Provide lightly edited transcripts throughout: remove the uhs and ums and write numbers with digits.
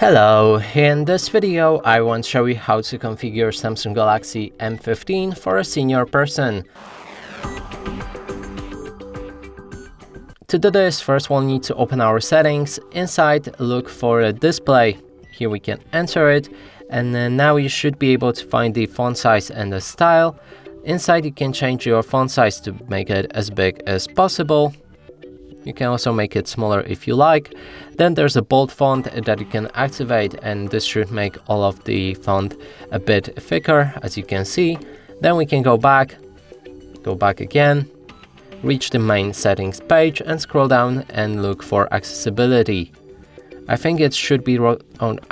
Hello, in this video I want to show you how to configure Samsung Galaxy M15 for a senior person. To do this, first we'll need to open our settings. Inside, look for a display. Here we can enter it, and then now you should be able to find the font size and the style. Inside you can change your font size to make it as big as possible. You can also make it smaller if you like. Then there's a bold font that you can activate, and this should make all of the font a bit thicker, as you can see. Then we can go back again, reach the main settings page and scroll down and look for accessibility. I think it should be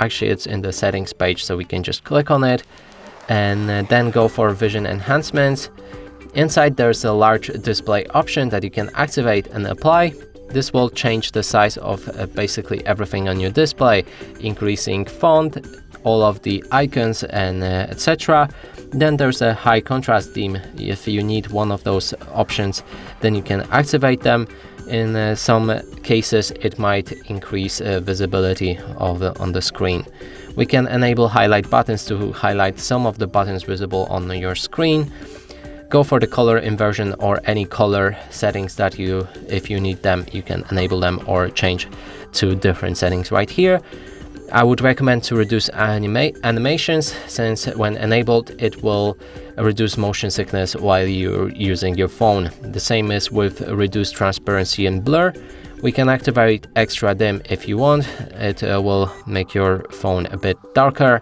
actually it's in the settings page, so we can just click on it and then go for vision enhancements. Inside there's a large display option that you can activate and apply. This will change the size of basically everything on your display, increasing font, all of the icons and etc. Then there's a high contrast theme. If you need one of those options, then you can activate them. In some cases it might increase visibility on the screen. We can enable highlight buttons to highlight some of the buttons visible on your screen. Go for the color inversion or any color settings that if you need them, you can enable them or change to different settings right here. I would recommend to reduce animations, since when enabled it will reduce motion sickness while you're using your phone. The same is with reduced transparency and blur. We can activate extra dim if you want. It will make your phone a bit darker.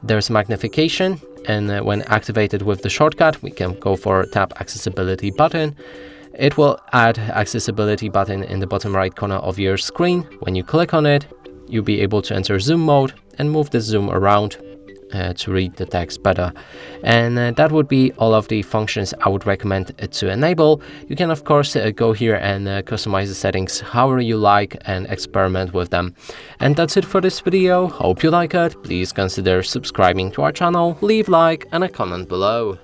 There's magnification, and when activated with the shortcut, we can go for tap accessibility button. It will add accessibility button in the bottom right corner of your screen. When you click on it, you'll be able to enter zoom mode and move the zoom around to read the text better. And that would be all of the functions I would recommend to enable. You can of course go here and customize the settings however you like and experiment with them. And that's it for this video. Hope you like it. Please consider subscribing to our channel, leave like and a comment below.